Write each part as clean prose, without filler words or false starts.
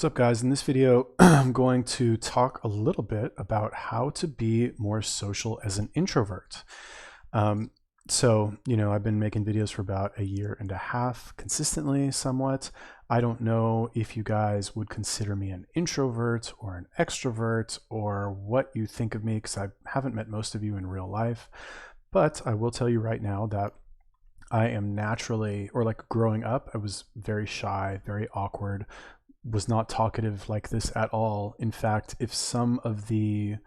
What's up, guys? In this video, I'm going to talk a little bit about how to be more social as an introvert. I've been making videos for about a year and a half consistently, somewhat. I don't know if you guys would consider me an introvert or an extrovert or what you think of me, because I haven't met most of you in real life. But I will tell you right now that I am naturally, or like growing up, I was very shy, very awkward, was not talkative like this at all. In fact, if some of the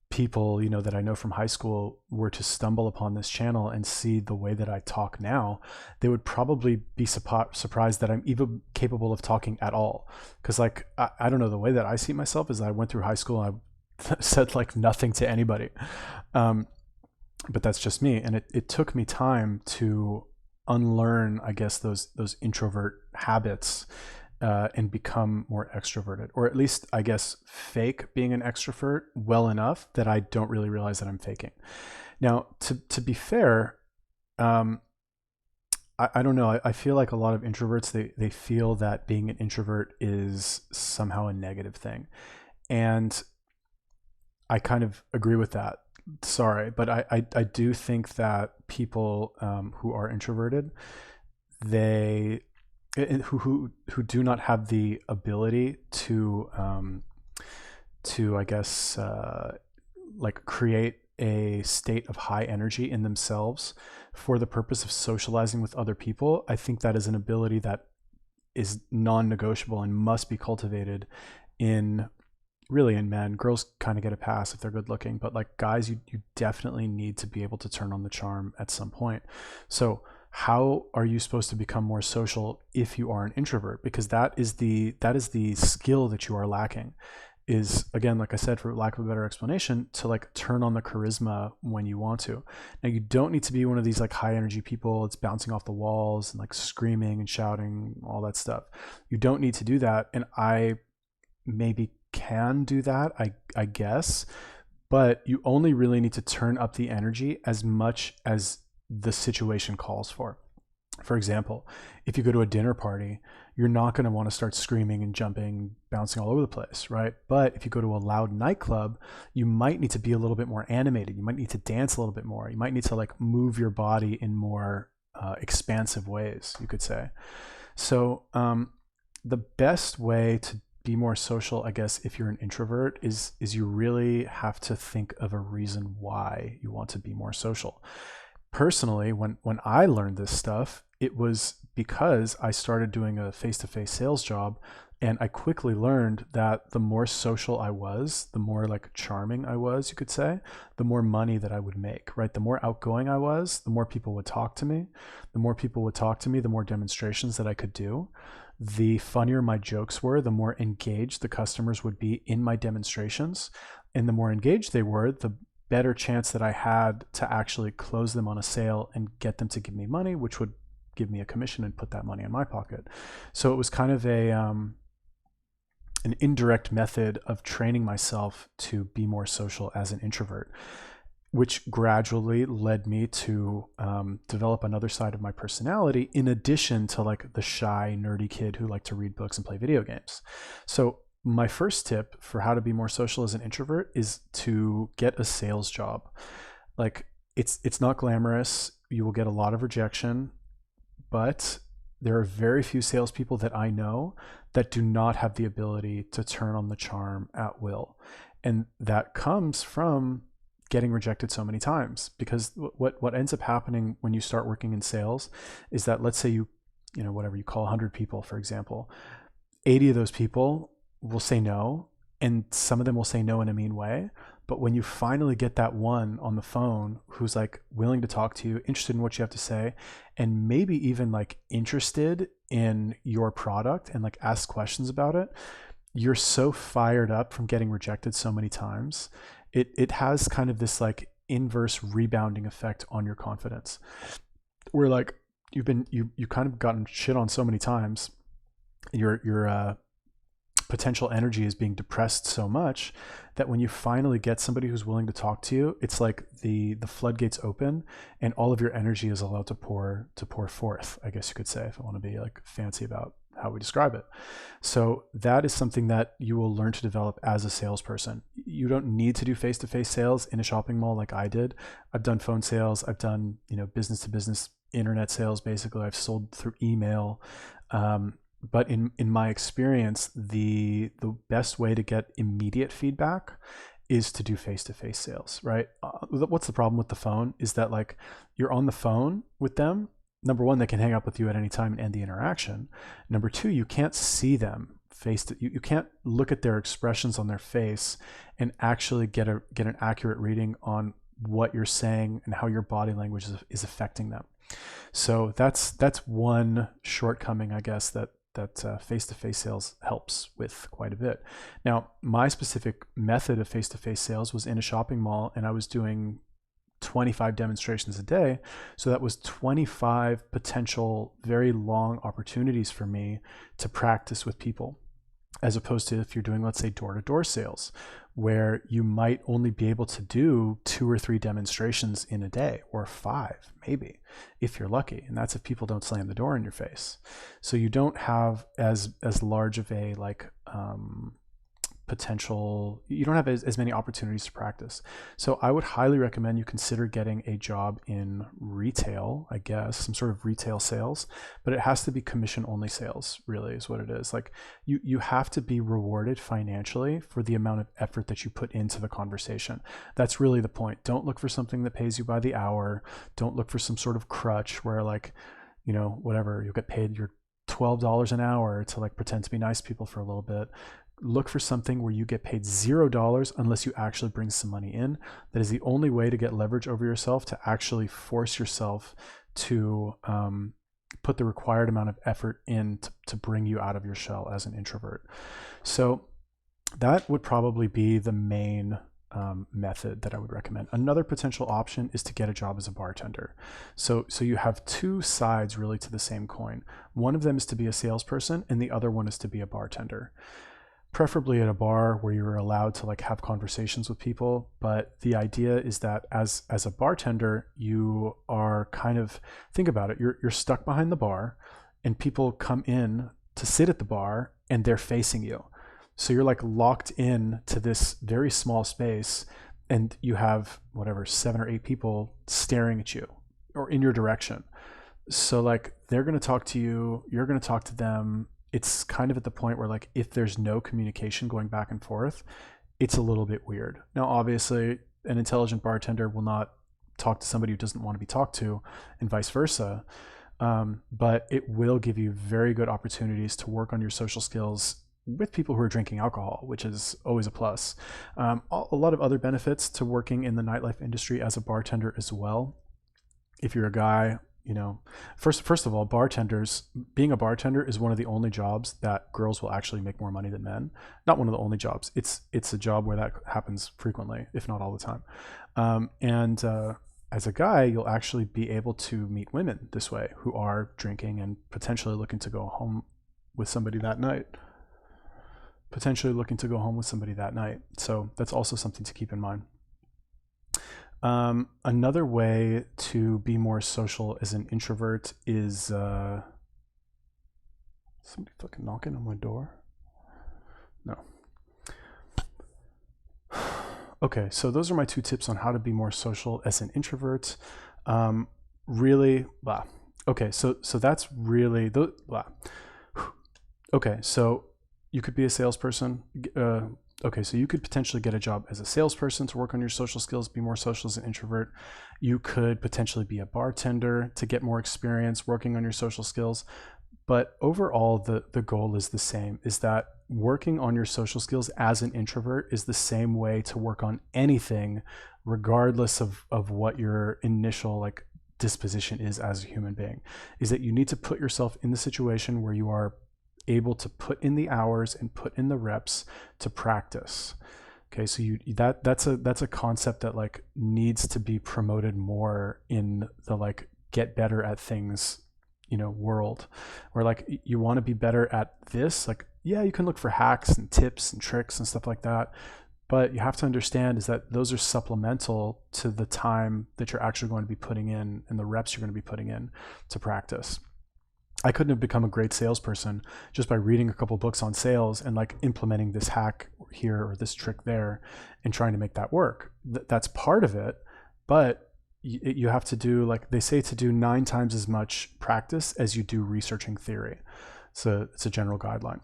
people, that I know from high school were to stumble upon this channel and see the way that I talk now, they would probably be surprised that I'm even capable of talking at all. Because I don't know, the way that I see myself is I went through high school and I said like nothing to anybody. But that's just me. And it took me time to unlearn, I guess, those introvert habits and become more extroverted, or at least, I guess, fake being an extrovert well enough that I don't really realize that I'm faking. Now, to be fair, I don't know. I feel like a lot of introverts, they feel that being an introvert is somehow a negative thing. And I kind of agree with that. Sorry, but I do think that people who are introverted, they who do not have the ability to I guess like create a state of high energy in themselves for the purpose of socializing with other people. I think that is an ability that is non-negotiable and must be cultivated in men. Girls kind of get a pass if they're good looking, but like guys, you definitely need to be able to turn on the charm at some point. So how are you supposed to become more social if you are an introvert? Because that is the skill that you are lacking, is, again, like I said, for lack of a better explanation, to like turn on the charisma when you want to. Now, you don't need to be one of these like high energy people that's bouncing off the walls and like screaming and shouting, all that stuff. You don't need to do that. And I maybe can do that, I guess, but you only really need to turn up the energy as much as the situation calls for. For example, if you go to a dinner party, you're not going to want to start screaming and jumping, bouncing all over the place, right? But if you go to a loud nightclub, you might need to be a little bit more animated. You might need to dance a little bit more. You might need to like move your body in more expansive ways, you could say. So the best way to be more social, I guess, if you're an introvert, is you really have to think of a reason why you want to be more social. Personally, when I learned this stuff, it was because I started doing a face-to-face sales job, and I quickly learned that the more social I was, the more like charming I was, you could say, the more money that I would make, right? The more outgoing I was, the more people would talk to me. The more people would talk to me, the more demonstrations that I could do. The funnier my jokes were, the more engaged the customers would be in my demonstrations. And the more engaged they were, the better chance that I had to actually close them on a sale and get them to give me money, which would give me a commission and put that money in my pocket. So it was kind of an indirect method of training myself to be more social as an introvert, which gradually led me to develop another side of my personality, in addition to like the shy, nerdy kid who liked to read books and play video games. So my first tip for how to be more social as an introvert is to get a sales job. Like it's not glamorous. You will get a lot of rejection, but there are very few salespeople that I know that do not have the ability to turn on the charm at will. And that comes from getting rejected so many times. Because what ends up happening when you start working in sales is that, let's say you whatever you call 100 people, for example, 80 of those people will say no, and some of them will say no in a mean way. But when you finally get that one on the phone who's like willing to talk to you, interested in what you have to say, and maybe even like interested in your product and like ask questions about it, you're so fired up from getting rejected so many times. It has kind of this like inverse rebounding effect on your confidence, where like you kind of gotten shit on so many times, your potential energy is being depressed so much that when you finally get somebody who's willing to talk to you, it's like the floodgates open and all of your energy is allowed to pour forth, I guess you could say, if I want to be like fancy about how we describe it. So that is something that you will learn to develop as a salesperson. You don't need to do face-to-face sales in a shopping mall like I did. I've done phone sales. I've done, business to business internet sales. Basically, I've sold through email. But in my experience, the best way to get immediate feedback is to do face-to-face sales, right? What's the problem with the phone is that like you're on the phone with them. Number one, they can hang up with you at any time and end the interaction. Number two, you can't see them you can't look at their expressions on their face and actually get an accurate reading on what you're saying and how your body language is affecting them. So that's one shortcoming, I guess, that face-to-face sales helps with quite a bit. Now, my specific method of face-to-face sales was in a shopping mall, and I was doing 25 demonstrations a day. So that was 25 potential very long opportunities for me to practice with people, as opposed to if you're doing, let's say, door-to-door sales, where you might only be able to do 2 or 3 demonstrations in a day, or 5 maybe, if you're lucky. And that's if people don't slam the door in your face. So you don't have as large of a potential, you don't have as many opportunities to practice. So I would highly recommend you consider getting a job in retail, I guess, some sort of retail sales, but it has to be commission only sales, really is what it is. Like you have to be rewarded financially for the amount of effort that you put into the conversation. That's really the point. Don't look for something that pays you by the hour. Don't look for some sort of crutch where like, whatever, you'll get paid your $12 an hour to like pretend to be nice people for a little bit. Look for something where you get paid $0 unless you actually bring some money in. That is the only way to get leverage over yourself, to actually force yourself to put the required amount of effort in to bring you out of your shell as an introvert. So that would probably be the main method that I would recommend. Another potential option is to get a job as a bartender. So you have 2 sides really to the same coin. One of them is to be a salesperson, and the other one is to be a bartender. Preferably at a bar where you're allowed to like have conversations with people. But the idea is that as a bartender, you are kind of, think about it, you're stuck behind the bar, and people come in to sit at the bar and they're facing you. So you're like locked in to this very small space, and you have whatever 7 or 8 people staring at you or in your direction. So like they're going to talk to you, you're going to talk to them. It's kind of at the point where like if there's no communication going back and forth, it's a little bit weird. Now, obviously, an intelligent bartender will not talk to somebody who doesn't want to be talked to, and vice versa. But it will give you very good opportunities to work on your social skills with people who are drinking alcohol, which is always a plus. A lot of other benefits to working in the nightlife industry as a bartender as well. If you're a guy, first of all, being a bartender is one of the only jobs that girls will actually make more money than men. Not one of the only jobs. It's a job where that happens frequently, if not all the time. And as a guy, you'll actually be able to meet women this way who are drinking and potentially looking to go home with somebody that night. So that's also something to keep in mind. Another way to be more social as an introvert is somebody fucking knocking on my door. No. Okay, so those are my 2 tips on how to be more social as an introvert. Really, blah. Okay, so that's really the blah. Okay, so you could be a salesperson. Okay, so you could potentially get a job as a salesperson to work on your social skills, be more social as an introvert. You could potentially be a bartender to get more experience working on your social skills. But overall, the goal is the same, is that working on your social skills as an introvert is the same way to work on anything, regardless of what your initial like disposition is as a human being, is that you need to put yourself in the situation where you are able to put in the hours and put in the reps to practice. Okay, so that's a concept that like needs to be promoted more in the like get better at things, world, where like you want to be better at this. Like, yeah, you can look for hacks and tips and tricks and stuff like that, but you have to understand is that those are supplemental to the time that you're actually going to be putting in and the reps you're going to be putting in to practice. I couldn't have become a great salesperson just by reading a couple books on sales and like implementing this hack here or this trick there and trying to make that work. That's part of it, but you have to do, like they say, to do 9 times as much practice as you do researching theory. So it's a general guideline.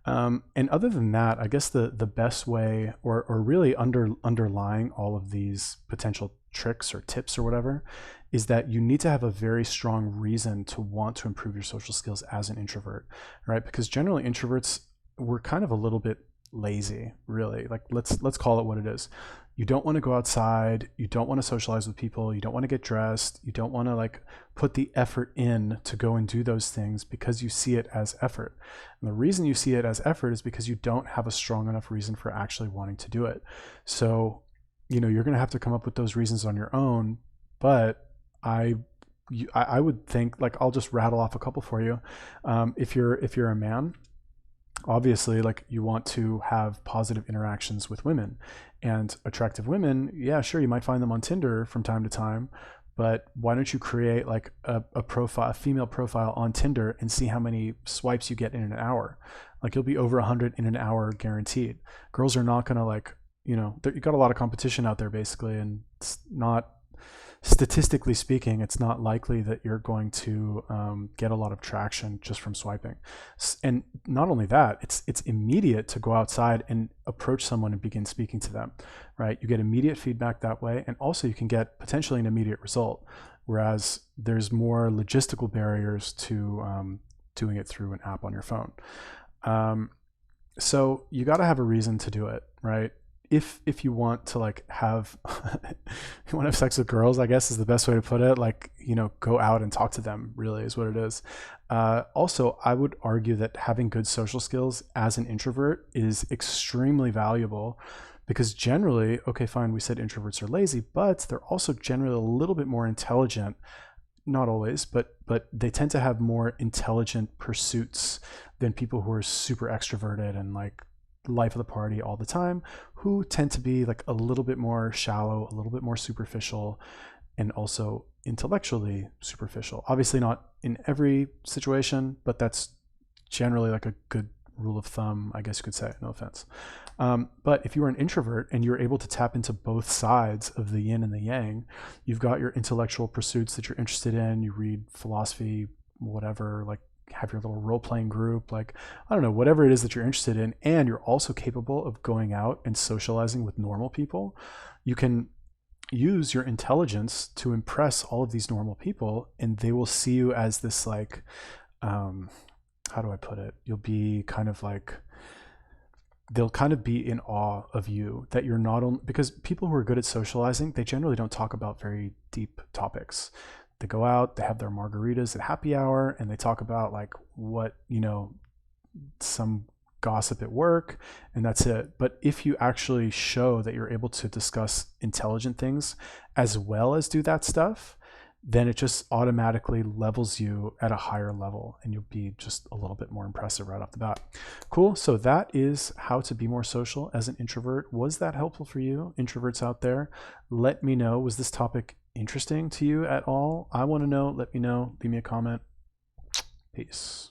And other than that, I guess the best way, or really underlying all of these potential tricks or tips or whatever, is that you need to have a very strong reason to want to improve your social skills as an introvert, right? Because generally introverts, we're kind of a little bit lazy, really. Like let's call it what it is. You don't want to go outside, you don't want to socialize with people, you don't want to get dressed, you don't want to like put the effort in to go and do those things because you see it as effort. And the reason you see it as effort is because you don't have a strong enough reason for actually wanting to do it. So, you're going to have to come up with those reasons on your own, but I would think, like, I'll just rattle off a couple for you. If you're a man, obviously, like, you want to have positive interactions with women and attractive women. Yeah, sure, you might find them on Tinder from time to time, but why don't you create like a profile, a female profile on Tinder, and see how many swipes you get in an hour? Like, you'll be over 100 in an hour guaranteed. Girls are not gonna, like, you got a lot of competition out there basically, and it's not, statistically speaking, it's not likely that you're going to get a lot of traction just from swiping. And not only that, it's immediate to go outside and approach someone and begin speaking to them, right? You get immediate feedback that way, and also you can get potentially an immediate result, whereas there's more logistical barriers to doing it through an app on your phone. So you got to have a reason to do it, right? If you want to like have you want to have sex with girls, I guess is the best way to put it. Like, go out and talk to them, really is what it is. Also, I would argue that having good social skills as an introvert is extremely valuable, because generally, okay, fine, we said introverts are lazy, but they're also generally a little bit more intelligent. Not always, but they tend to have more intelligent pursuits than people who are super extroverted and like life of the party all the time, who tend to be like a little bit more shallow, a little bit more superficial, and also intellectually superficial. Obviously not in every situation, but that's generally like a good rule of thumb, I guess you could say, no offense. But if you are an introvert and you're able to tap into both sides of the yin and the yang, you've got your intellectual pursuits that you're interested in, you read philosophy, whatever, like have your little role-playing group, like, I don't know, whatever it is that you're interested in, and you're also capable of going out and socializing with normal people, you can use your intelligence to impress all of these normal people, and they will see you as this, like, how do I put it? You'll be kind of like, they'll kind of be in awe of you, that you're not only, because people who are good at socializing, they generally don't talk about very deep topics. They go out, they have their margaritas at happy hour, and they talk about like what, some gossip at work, and that's it. But if you actually show that you're able to discuss intelligent things as well as do that stuff, then it just automatically levels you at a higher level, and you'll be just a little bit more impressive right off the bat. Cool. So that is how to be more social as an introvert. Was that helpful for you, introverts out there? Let me know. Was this topic interesting to you at all? I want to know. Let me know. Leave me a comment. Peace.